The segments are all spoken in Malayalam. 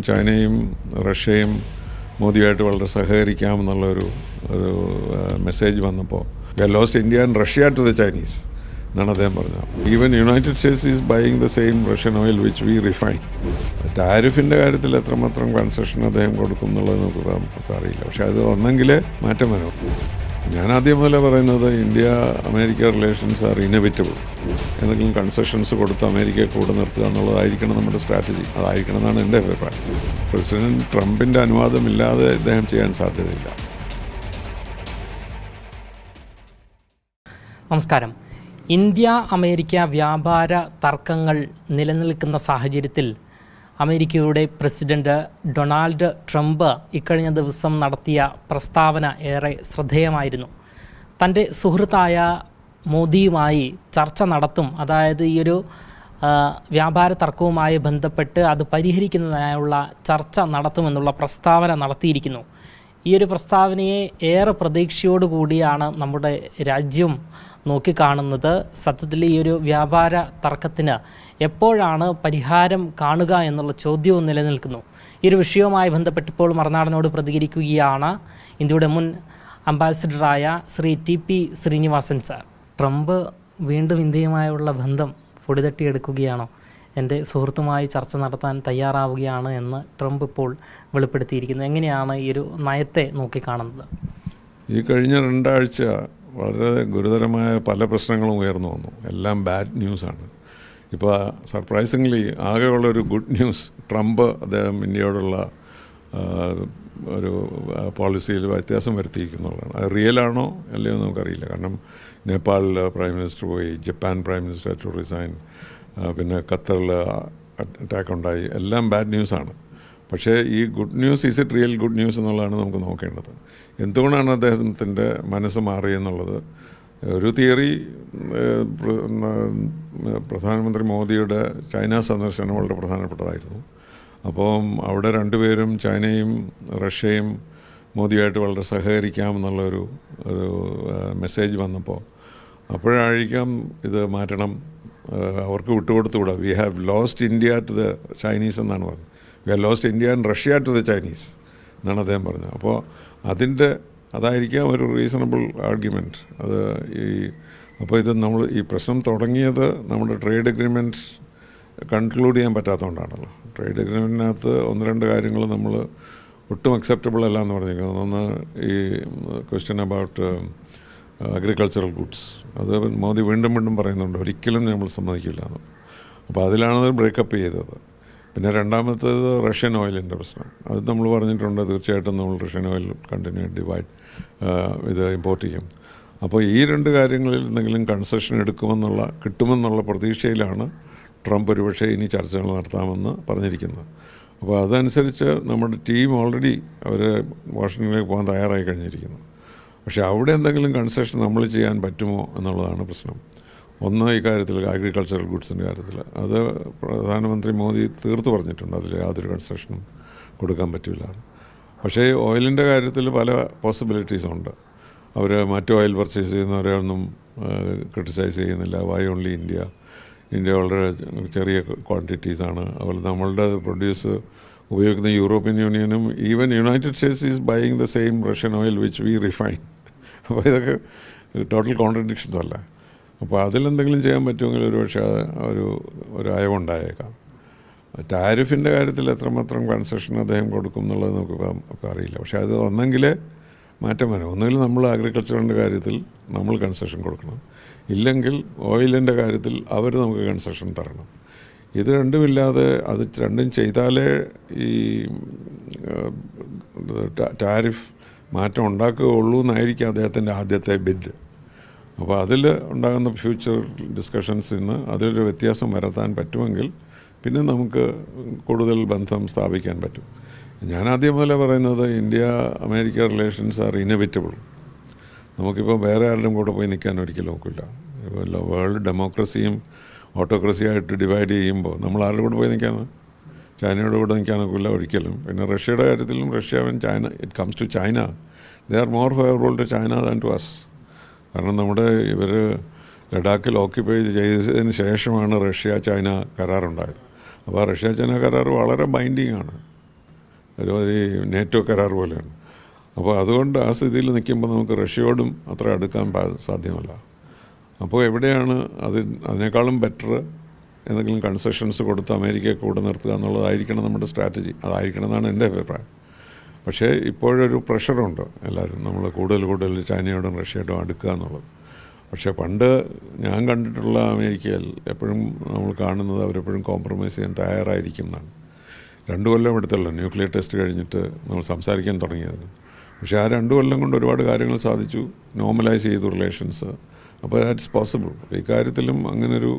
ചൈനയും റഷ്യയും മോദിയായിട്ട് വളരെ സഹകരിക്കാമെന്നുള്ളൊരു മെസ്സേജ് വന്നപ്പോൾ we have lost India and Russia to the Chinese എന്നാണ് അദ്ദേഹം പറഞ്ഞത്. Even United States is buying the same Russian oil which we refine. ടാരിഫിൻ്റെ കാര്യത്തിൽ എത്രമാത്രം കൺസെഷൻ അദ്ദേഹം കൊടുക്കും എന്നുള്ളത് നമുക്ക് അറിയില്ല. പക്ഷെ അത് ഒന്നെങ്കിലേ മാറ്റം വരും. ഞാൻ ആദ്യം മുതലേ പറയുന്നത് India America relations R inevitable. എന്തെങ്കിലും കൺസെഷൻസ് കൊടുത്ത് അമേരിക്കയെ കൂടെ നിർത്തുക എന്നുള്ളതായിരിക്കണം നമ്മുടെ സ്ട്രാറ്റജി. അതായിരിക്കണം എന്നാണ് എൻ്റെ അഭിപ്രായം. പ്രസിഡന്റ് ട്രംപിൻ്റെ അനുവാദമില്ലാതെ ഇദ്ദേഹം ചെയ്യാൻ സാധ്യതയില്ല. നമസ്കാരം. ഇന്ത്യ അമേരിക്ക വ്യാപാര തർക്കങ്ങൾ നിലനിൽക്കുന്ന സാഹചര്യത്തിൽ അമേരിക്കയുടെ പ്രസിഡന്റ് ഡൊണാൾഡ് ട്രംപ് ഇക്കഴിഞ്ഞ ദിവസം നടത്തിയ പ്രസ്താവന ഏറെ ശ്രദ്ധേയമായിരുന്നു. തൻ്റെ സുഹൃത്തായ മോദിയുമായി ചർച്ച നടത്തും, അതായത് ഈ ഒരു വ്യാപാര തർക്കവുമായി ബന്ധപ്പെട്ട് അത് പരിഹരിക്കുന്നതിനായുള്ള ചർച്ച നടത്തുമെന്നുള്ള പ്രസ്താവന നടത്തിയിരിക്കുന്നു. ഈ ഒരു പ്രസ്താവനയെ ഏറെ പ്രതീക്ഷയോടുകൂടിയാണ് നമ്മുടെ രാജ്യം നോക്കിക്കാണുന്നത്. സത്യത്തിൽ ഈ ഒരു വ്യാപാര തർക്കത്തിന് എപ്പോഴാണ് പരിഹാരം കാണുക എന്നുള്ള ചോദ്യവും നിലനിൽക്കുന്നു. ഈ ഒരു വിഷയവുമായി ബന്ധപ്പെട്ടിപ്പോൾ മറുനാടനോട് പ്രതികരിക്കുകയാണ് ഇന്ത്യയുടെ മുൻ അംബാസിഡറായ Shri TP Srinivasan sir. Trump വീണ്ടും ഇന്ത്യയുമായുള്ള ബന്ധം പൊടിതട്ടിയെടുക്കുകയാണോ? എൻ്റെ സുഹൃത്തുമായി ചർച്ച നടത്താൻ തയ്യാറാവുകയാണ് എന്ന് ട്രംപ് ഇപ്പോൾ വെളിപ്പെടുത്തിയിരിക്കുന്നു. എങ്ങനെയാണ് ഈ ഒരു നയത്തെ നോക്കിക്കാണുന്നത്? ഈ കഴിഞ്ഞ 2 ആഴ്ച വളരെ ഗുരുതരമായ പല പ്രശ്നങ്ങളും ഉയർന്നു വന്നു. എല്ലാം ബാഡ് ന്യൂസാണ്. ഇപ്പോൾ സർപ്രൈസിംഗ്ലി ആകെയുള്ളൊരു ഗുഡ് ന്യൂസ്, ട്രംപ് അദ്ദേഹം ഇന്ത്യയോടുള്ള ഒരു പോളിസിയിൽ വ്യത്യാസം വരുത്തിയിരിക്കുന്നുള്ളതാണ്. അത് റിയലാണോ അല്ലയോ നമുക്കറിയില്ല. കാരണം നേപ്പാളിൽ പ്രൈം മിനിസ്റ്റർ പോയി, Japan prime minister to resign, പിന്നെ ഖത്തറിൽ അറ്റാക്ക് ഉണ്ടായി. എല്ലാം ബാഡ് ന്യൂസാണ്. പക്ഷേ ഈ good news, is it real good news എന്നുള്ളതാണ് നമുക്ക് നോക്കേണ്ടത്. എന്തുകൊണ്ടാണ് അദ്ദേഹത്തിൻ്റെ മനസ്സ് മാറിയെന്നുള്ളത് ഒരു തിയറി, പ്രധാനമന്ത്രി മോദിയുടെ ചൈന സന്ദർശനം വളരെ പ്രധാനപ്പെട്ടതായിരുന്നു. അപ്പം അവിടെ രണ്ടുപേരും, ചൈനയും റഷ്യയും മോദിയായിട്ട് വളരെ സഹകരിക്കാമെന്നുള്ളൊരു മെസ്സേജ് വന്നപ്പോൾ അപ്പോഴായിരിക്കാം ഇത് മാറ്റണം, അവർക്ക് വിട്ടുകൊടുത്തുകൂടാ. We have lost India to the Chinese എന്നാണ് പറഞ്ഞത്. We have lost India and Russia to the Chinese എന്നാണ് അദ്ദേഹം പറഞ്ഞത്. അപ്പോൾ അതായിരിക്കാം ഒരു റീസണബിൾ ആർഗ്യുമെൻറ്റ്. അപ്പോൾ ഇത് നമ്മൾ ഈ പ്രശ്നം തുടങ്ങിയത് നമ്മുടെ ട്രേഡ് എഗ്രിമെൻറ്റ് കൺക്ലൂഡ് ചെയ്യാൻ പറ്റാത്തതുകൊണ്ടാണല്ലോ. ട്രേഡ് എഗ്രിമെൻറ്റിനകത്ത് 1-2 കാര്യങ്ങൾ നമ്മൾ ഒട്ടും അക്സെപ്റ്റബിൾ അല്ല എന്ന് പറഞ്ഞിരിക്കുന്നത്. ഒന്ന്, ഈ ക്വസ്റ്റ്യൻ അബൌട്ട് അഗ്രികൾച്ചറൽ ഗുഡ്സ്, അത് മോദി വീണ്ടും പറയുന്നുണ്ട്, ഒരിക്കലും നമ്മൾ സമ്മതിക്കില്ല എന്ന്. അപ്പോൾ അതിലാണത് ബ്രേക്കപ്പ് ചെയ്തത്. പിന്നെ രണ്ടാമത്തേത് റഷ്യൻ ഓയിലിൻ്റെ പ്രശ്നം. അത് നമ്മൾ പറഞ്ഞിട്ടുണ്ട്, തീർച്ചയായിട്ടും നമ്മൾ റഷ്യൻ ഓയിൽ കണ്ടിന്യൂ ഇത് ഇമ്പോർട്ട് ചെയ്യും. അപ്പോൾ ഈ 2 കാര്യങ്ങളിൽ എന്തെങ്കിലും കൺസെഷൻ കിട്ടുമെന്നുള്ള പ്രതീക്ഷയിലാണ് ട്രംപ് ഒരുപക്ഷെ ഇനി ചർച്ചകൾ നടത്താമെന്ന് പറഞ്ഞിരിക്കുന്നത്. അപ്പോൾ അതനുസരിച്ച് നമ്മുടെ ടീം ഓൾറെഡി അവർ വാഷിങ്ടണിലേക്ക് പോകാൻ തയ്യാറായി കഴിഞ്ഞിരിക്കുന്നു. പക്ഷേ അവിടെ എന്തെങ്കിലും കൺസെഷൻ നമ്മൾ ചെയ്യാൻ പറ്റുമോ എന്നുള്ളതാണ് പ്രശ്നം. ഒന്ന്, ഈ കാര്യത്തിൽ അഗ്രികൾച്ചറൽ ഗുഡ്സിൻ്റെ കാര്യത്തിൽ അത് പ്രധാനമന്ത്രി മോദി തീർത്ത് പറഞ്ഞിട്ടുണ്ട്, അതിൽ യാതൊരു കൺസെഷനും കൊടുക്കാൻ പറ്റില്ല. പക്ഷേ ഓയിലിൻ്റെ കാര്യത്തിൽ പല പോസിബിലിറ്റീസും ഉണ്ട്. അവർ മറ്റു ഓയിൽ പർച്ചേസ് ചെയ്യുന്നവരെ ഒന്നും ക്രിട്ടിസൈസ് ചെയ്യുന്നില്ല. വൈ ഓൺലി ഇന്ത്യ വളരെ ചെറിയ ക്വാണ്ടിറ്റീസാണ്. അതുപോലെ നമ്മളുടെ പ്രൊഡ്യൂസ് ഉപയോഗിക്കുന്ന യൂറോപ്യൻ യൂണിയനും even United States is buying the same Russian oil which we refine. അപ്പോൾ ഇതൊക്കെ ടോട്ടൽ കോൺട്രഡിക്ഷൻസ് അല്ല. അപ്പോൾ അതിലെന്തെങ്കിലും ചെയ്യാൻ പറ്റുമെങ്കിൽ ഒരുപക്ഷെ ഒരു അയവുണ്ടായേക്കാം. ടാരിഫിൻ്റെ കാര്യത്തിൽ എത്രമാത്രം കൺസെഷൻ അദ്ദേഹം കൊടുക്കും എന്നുള്ളത് നമുക്ക് അറിയില്ല. പക്ഷേ അത് ഒന്നെങ്കിലേ മാറ്റം വരും. ഒന്നുകിൽ നമ്മൾ അഗ്രികൾച്ചറിൻ്റെ കാര്യത്തിൽ നമ്മൾ കൺസെഷൻ കൊടുക്കണം, ഇല്ലെങ്കിൽ ഓയിലിൻ്റെ കാര്യത്തിൽ അവർ നമുക്ക് കൺസെഷൻ തരണം. ഇത് രണ്ടുമില്ലാതെ അത് രണ്ടും ചെയ്താലേ ഈ ടാരിഫ് മാറ്റം ഉണ്ടാക്കുകയുള്ളൂ എന്നായിരിക്കും അദ്ദേഹത്തിൻ്റെ ആദ്യത്തെ ബിഡ്. അപ്പോൾ അതിൽ ഉണ്ടാകുന്ന ഫ്യൂച്ചർ ഡിസ്കഷൻസിൽ നിന്ന് അതിലൊരു വ്യത്യാസം വരുത്താൻ പറ്റുമെങ്കിൽ പിന്നെ നമുക്ക് കൂടുതൽ ബന്ധം സ്ഥാപിക്കാൻ പറ്റും. ഞാൻ ആദ്യം മുതലേ പറയുന്നത് India America relations R inevitable. നമുക്കിപ്പോൾ വേറെ ആരുടെയും കൂടെ പോയി നിൽക്കാൻ ഒരിക്കലും നോക്കില്ല. ഇപ്പോൾ വേൾഡ് ഡെമോക്രസിയും ഓട്ടോക്രസിയായിട്ട് ഡിവൈഡ് ചെയ്യുമ്പോൾ നമ്മൾ ആരുടെ കൂടെ പോയി നിൽക്കാനാണ്? ചൈനയുടെ കൂടെ നിൽക്കാൻ നോക്കില്ല ഒരിക്കലും. പിന്നെ റഷ്യയുടെ കാര്യത്തിലും Russia and China, it comes to China, they are more favourable to China than to us. കാരണം ഇവർ ലഡാക്കിൽ ഓക്യുപ്പൈ ചെയ്തതിന് ശേഷമാണ് റഷ്യ ചൈന കരാറുണ്ടായത്. അപ്പോൾ റഷ്യ ചൈന കരാർ വളരെ ബൈൻഡിങ് ആണ്. ഈ നേറ്റോ കരാർ പോലെയാണ്. അപ്പോൾ അതുകൊണ്ട് ആ സ്ഥിതിയിൽ നിൽക്കുമ്പോൾ നമുക്ക് റഷ്യയോടും അത്ര അടുക്കാൻ സാധ്യമല്ല. അപ്പോൾ എവിടെയാണ് അതിനേക്കാളും ബെറ്റർ എന്തെങ്കിലും കൺസെഷൻസ് കൊടുത്ത് അമേരിക്കയെ കൂടെ നിർത്തുക എന്നുള്ളതായിരിക്കണം നമ്മുടെ സ്ട്രാറ്റജി. അതായിരിക്കണം എന്നാണ് എൻ്റെ അഭിപ്രായം. പക്ഷേ ഇപ്പോഴൊരു പ്രഷറുണ്ട് എല്ലാവരും നമ്മൾ കൂടുതൽ ചൈനയോടും റഷ്യയോടും അടുക്കുക എന്നുള്ളത്. പക്ഷേ പണ്ട് ഞാൻ കണ്ടിട്ടുള്ള അമേരിക്കയിൽ എപ്പോഴും നമ്മൾ കാണുന്നത് അവരെപ്പോഴും കോംപ്രമൈസ് ചെയ്യാൻ തയ്യാറായിരിക്കും എന്നാണ്. 2 കൊല്ലം എടുത്തല്ലോ ന്യൂക്ലിയർ ടെസ്റ്റ് കഴിഞ്ഞിട്ട് നമ്മൾ സംസാരിക്കാൻ തുടങ്ങിയത്. പക്ഷേ ആ 2 കൊല്ലം കൊണ്ട് ഒരുപാട് കാര്യങ്ങൾ സാധിച്ചു, നോർമലൈസ് ചെയ്തു റിലേഷൻസ്. അപ്പോൾ ദാറ്റ്സ് പോസിബിൾ. അപ്പോൾ ഇക്കാര്യത്തിലും അങ്ങനൊരു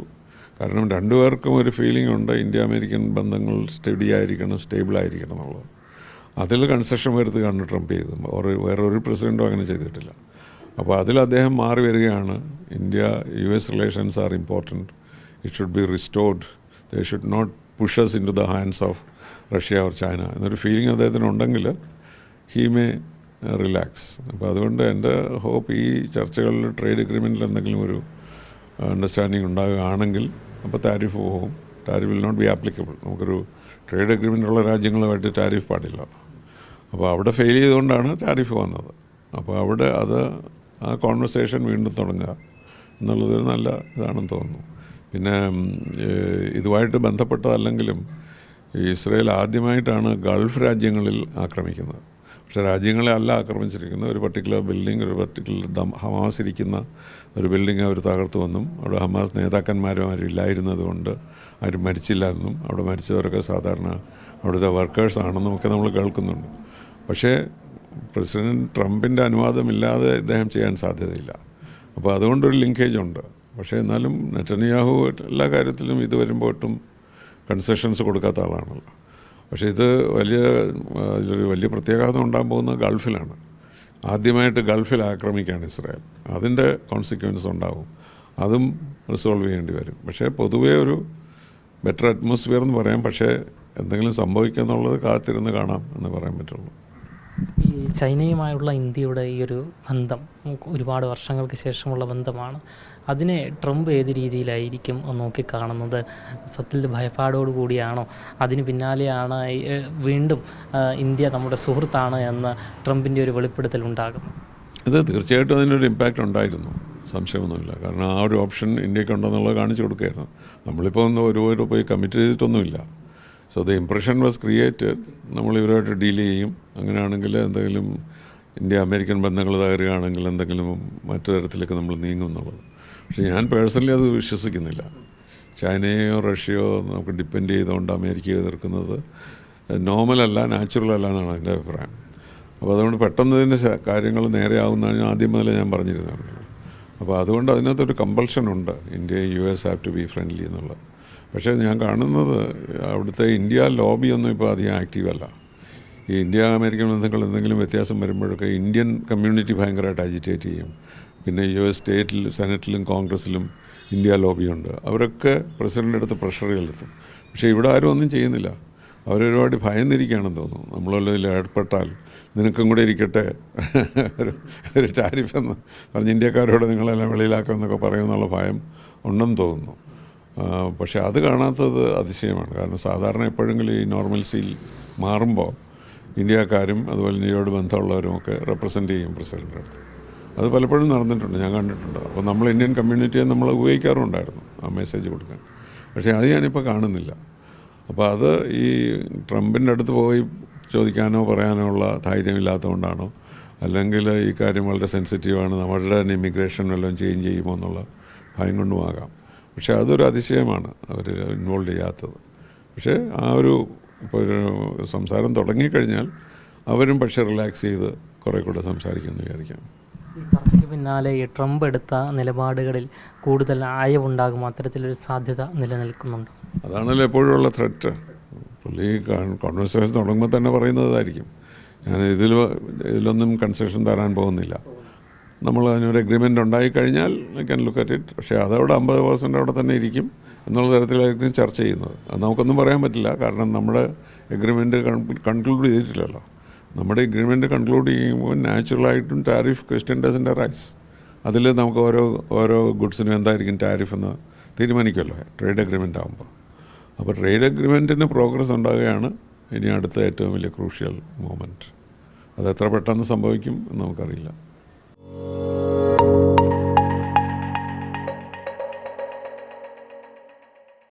കാരണം രണ്ടുപേർക്കും ഒരു ഫീലിംഗ് ഉണ്ട് ഇന്ത്യ അമേരിക്കൻ ബന്ധങ്ങൾ സ്റ്റഡി ആയിരിക്കണം, സ്റ്റേബിൾ ആയിരിക്കണം എന്നുള്ളത്. അതിൽ കൺസെഷൻ വരുത്തുകയാണ് ട്രംപ് ചെയ്തത്. വേറൊരു പ്രസിഡൻറ്റും അങ്ങനെ ചെയ്തിട്ടില്ല. അപ്പോൾ അതിൽ അദ്ദേഹം മാറി വരികയാണ്. India US relations are important, it should be restored, they should not pushes into the hands of Russia or China എന്നൊരു ഫീലിംഗ് അദ്ദേഹത്തിനുണ്ടെങ്കിൽ ഹീ മേ റിലാക്സ്. അപ്പോൾ അതുകൊണ്ട് എൻ്റെ ഹോപ്പ് ഈ ചർച്ചകളിൽ ട്രേഡ് എഗ്രിമെൻറ്റിൽ എന്തെങ്കിലും ഒരു അണ്ടർസ്റ്റാൻഡിങ് ഉണ്ടാകുകയാണെങ്കിൽ അപ്പോൾ താരിഫ് പോകും. Tariff will not be applicable. നമുക്കൊരു ട്രേഡ് എഗ്രിമെൻ്റ് ഉള്ള രാജ്യങ്ങളുമായിട്ട് താരിഫ് പാടില്ല. അപ്പോൾ അവിടെ ഫെയിൽ ചെയ്തുകൊണ്ടാണ് താരിഫ് വന്നത്. അപ്പോൾ അവിടെ ആ കോൺവെർസേഷൻ വീണ്ടും തുടങ്ങുക എന്നുള്ളതൊരു നല്ല ഇതാണെന്ന് തോന്നുന്നു. പിന്നെ ഇതുമായിട്ട് ബന്ധപ്പെട്ടതല്ലെങ്കിലും ഇസ്രയേൽ ആദ്യമായിട്ടാണ് ഗൾഫ് രാജ്യങ്ങളിൽ ആക്രമിക്കുന്നത്. പക്ഷേ രാജ്യങ്ങളെ അല്ല ആക്രമിച്ചിരിക്കുന്നത്, ഒരു പർട്ടിക്കുലർ ബിൽഡിംഗ്, ഒരു പർട്ടിക്കുലർ ഹമാസ് ഇരിക്കുന്ന ഒരു ബിൽഡിംഗ് അവർ തകർത്തുവെന്നും അവിടെ ഹമാസ് നേതാക്കന്മാരും ഇല്ലായിരുന്നത് കൊണ്ട് ആരും മരിച്ചില്ല എന്നും അവിടെ മരിച്ചവരൊക്കെ സാധാരണ അവിടുത്തെ വർക്കേഴ്സാണെന്നും ഒക്കെ നമ്മൾ കേൾക്കുന്നുണ്ട്. പക്ഷേ പ്രസിഡന്റ് ട്രംപിൻ്റെ അനുവാദമില്ലാതെ ഇദ്ദേഹം ചെയ്യാൻ സാധ്യതയില്ല. അപ്പോൾ അതുകൊണ്ടൊരു ലിങ്കേജ് ഉണ്ട്. പക്ഷേ എന്നാലും നെതന്യാഹു എല്ലാ കാര്യത്തിലും ഇത് വരുമ്പോട്ടും കൺസെഷൻസ് കൊടുക്കാത്ത ആളാണല്ലോ. പക്ഷേ ഇത് വലിയ പ്രത്യാഘാതം ഉണ്ടാകാൻ പോകുന്നത് ഗൾഫിലാണ്. ആദ്യമായിട്ട് ഗൾഫിൽ ആക്രമിക്കുകയാണ് ഇസ്രായേൽ. അതിൻ്റെ കോൺസിക്വൻസ് ഉണ്ടാവും. അതും റിസോൾവ് ചെയ്യേണ്ടി വരും. പക്ഷേ പൊതുവേ ഒരു ബെറ്റർ അറ്റ്മോസ്ഫിയർ എന്ന് പറയാം. പക്ഷേ എന്തെങ്കിലും സംഭവിക്കുക എന്നുള്ളത് കാത്തിരുന്ന് കാണാം എന്ന് പറയാൻ പറ്റുള്ളൂ. ഈ ചൈനയുമായുള്ള ഇന്ത്യയുടെ ഈ ഒരു ബന്ധം ഒരുപാട് വർഷങ്ങൾക്ക് ശേഷമുള്ള ബന്ധമാണ്. അതിനെ ട്രംപ് ഏത് രീതിയിലായിരിക്കും നോക്കിക്കാണുന്നത്? സത്യത്തിൽ ഭയപ്പാടോടു കൂടിയാണോ? അതിന് പിന്നാലെയാണ് വീണ്ടും ഇന്ത്യ നമ്മുടെ സുഹൃത്താണ് എന്ന് ട്രംപിൻ്റെ ഒരു വെളിപ്പെടുത്തൽ ഉണ്ടാകും? ഇത് തീർച്ചയായിട്ടും അതിനൊരു ഇമ്പാക്റ്റ് ഉണ്ടായിരുന്നു, സംശയമൊന്നുമില്ല. കാരണം ആ ഒരു ഓപ്ഷൻ ഇന്ത്യക്ക് ഉണ്ടെന്നുള്ളത് കാണിച്ചു കൊടുക്കുകയായിരുന്നു. നമ്മളിപ്പോൾ ഒരു പോയി കമ്മിറ്റ് ചെയ്തിട്ടൊന്നുമില്ല. So the impression was created. നമ്മൾ ഇവരുമായിട്ട് ഡീൽ ചെയ്യും, അങ്ങനെയാണെങ്കിൽ എന്തെങ്കിലും ഇന്ത്യ അമേരിക്കൻ ബന്ധങ്ങൾ തകരുകയാണെങ്കിൽ എന്തെങ്കിലും മറ്റു തരത്തിലേക്ക് നമ്മൾ നീങ്ങും എന്നുള്ളത്. പക്ഷേ ഞാൻ പേഴ്സണലി അത് വിശ്വസിക്കുന്നില്ല. ചൈനയോ റഷ്യയോ നമുക്ക് ഡിപ്പെൻഡ് ചെയ്തുകൊണ്ട് അമേരിക്കയെ എതിർക്കുന്നത് നോർമലല്ല, നാച്ചുറലല്ല എന്നാണ് എൻ്റെ അഭിപ്രായം. അപ്പോൾ അതുകൊണ്ട് പെട്ടെന്ന് ഇതിൻ്റെ കാര്യങ്ങൾ നേരെയാവുന്നതാണ് ആദ്യം മുതലേ ഞാൻ പറഞ്ഞിരുന്നത്. അപ്പോൾ അതുകൊണ്ട് അതിനകത്തൊരു കമ്പൾഷൻ ഉണ്ട്, India US have to be friendly എന്നുള്ളത്. പക്ഷേ ഞാൻ കാണുന്നത് അവിടുത്തെ ഇന്ത്യ ലോബിയൊന്നും ഇപ്പോൾ അധികം ആക്റ്റീവല്ല. ഈ ഇന്ത്യ അമേരിക്കൻ ബന്ധങ്ങൾ എന്തെങ്കിലും വ്യത്യാസം വരുമ്പോഴൊക്കെ ഇന്ത്യൻ കമ്മ്യൂണിറ്റി ഭയങ്കരമായിട്ട് അജിറ്റേറ്റ് ചെയ്യും. പിന്നെ US സ്റ്റേറ്റിൽ സെനറ്റിലും കോൺഗ്രസ്സിലും ഇന്ത്യ ലോബിയുണ്ട്. അവരൊക്കെ പ്രസിഡൻ്റ് അടുത്ത് പ്രഷർ ചെലുത്തും. പക്ഷേ ഇവിടെ ആരും ഒന്നും ചെയ്യുന്നില്ല. അവരൊരുപാട് ഭയന്നിരിക്കുകയാണെന്ന് തോന്നുന്നു. നമ്മളതിൽ ഏർപ്പെട്ടാൽ നിനക്കും കൂടെ ഇരിക്കട്ടെ ഒരു ടാരിഫ് എന്ന് പറഞ്ഞ് ഇന്ത്യക്കാരോട് നിങ്ങളെല്ലാം വെളിയിലാക്കുമെന്നൊക്കെ പറയുമെന്നുള്ള ഭയം ഉണ്ടെന്ന് തോന്നുന്നു. പക്ഷേ അത് കാണാത്തത് അതിശയമാണ്. കാരണം സാധാരണ എപ്പോഴെങ്കിലും ഈ നോർമൽസിയിൽ മാറുമ്പോൾ ഇന്ത്യക്കാരും അതുപോലെ ഇന്ത്യയോട് ബന്ധമുള്ളവരും ഒക്കെ റെപ്രസെൻ്റ് ചെയ്യും പ്രസിഡൻ്റിൻ്റെ അടുത്ത്. അത് പലപ്പോഴും നടന്നിട്ടുണ്ട്, ഞാൻ കണ്ടിട്ടുണ്ട്. അപ്പോൾ നമ്മൾ ഇന്ത്യൻ കമ്മ്യൂണിറ്റിയെ നമ്മൾ ഉപയോഗിക്കാറുണ്ടായിരുന്നു ആ മെസ്സേജ് കൊടുക്കാൻ. പക്ഷേ അത് ഞാനിപ്പോൾ കാണുന്നില്ല. അപ്പോൾ അത് ഈ ട്രംപിൻ്റെ അടുത്ത് പോയി ചോദിക്കാനോ പറയാനോ ഉള്ള ധൈര്യമില്ലാത്തതുകൊണ്ടാണോ, അല്ലെങ്കിൽ ഈ കാര്യം വളരെ സെൻസിറ്റീവാണ്, നമ്മളുടെ തന്നെ ഇമിഗ്രേഷൻ വല്ലതും ചേഞ്ച് ചെയ്യുമോ എന്നുള്ള ഭയം കൊണ്ടുമാകാം. പക്ഷേ അതൊരു അതിശയമാണ് അവർ ഇൻവോൾവ് ചെയ്യാത്തത്. പക്ഷേ ആ ഒരു ഇപ്പോൾ ഒരു സംസാരം തുടങ്ങിക്കഴിഞ്ഞാൽ അവരും പക്ഷേ റിലാക്സ് ചെയ്ത് കുറേ കൂടെ സംസാരിക്കുമെന്ന് വിചാരിക്കാം. ഈ ചർച്ചയ്ക്ക് പിന്നാലെ ഈ ട്രംപ് എടുത്ത നിലപാടുകളിൽ കൂടുതൽ ആയവുണ്ടാകും, അത്തരത്തിലൊരു സാധ്യത നിലനിൽക്കുന്നുണ്ട്. അതാണല്ലോ എപ്പോഴുള്ള ത്രെറ്റ്. പുള്ളി കോൺവെർസേഷൻ തുടങ്ങുമ്പോൾ തന്നെ പറയുന്നതായിരിക്കും, ഞാൻ ഇതിലൊന്നും കൺസെഷൻ തരാൻ പോകുന്നില്ല. നമ്മൾ അതിനൊരു എഗ്രിമെൻ്റ് ഉണ്ടായിക്കഴിഞ്ഞാൽ I can look at it. പക്ഷേ അതവിടെ 50% അവിടെ തന്നെ ഇരിക്കും എന്നുള്ള തരത്തിലായിരിക്കും ചർച്ച ചെയ്യുന്നത്. അത് നമുക്കൊന്നും പറയാൻ പറ്റില്ല. കാരണം നമ്മുടെ എഗ്രിമെൻ്റ് കൺക്ലൂഡ് ചെയ്തിട്ടില്ലല്ലോ. നമ്മുടെ എഗ്രിമെൻ്റ് കൺക്ലൂഡ് ചെയ്യുമ്പോൾ നാച്ചുറലായിട്ടും ടാരിഫ് ക്വസ്റ്റ്യൻ ഡസൻ്റ് അറൈസ്. അതിൽ നമുക്ക് ഓരോ ഗുഡ്സിനും എന്തായിരിക്കും ടാരിഫ് എന്ന് തീരുമാനിക്കുമല്ലോ ട്രേഡ് എഗ്രിമെൻ്റ് ആകുമ്പോൾ. അപ്പോൾ ട്രേഡ് എഗ്രിമെൻറ്റിന് പ്രോഗ്രസ് ഉണ്ടാകുകയാണ് ഇനി അടുത്ത ഏറ്റവും വലിയ ക്രൂഷ്യൽ മൊമെൻറ്റ്. അത് എത്ര പെട്ടെന്ന് സംഭവിക്കും എന്ന് നമുക്കറിയില്ല.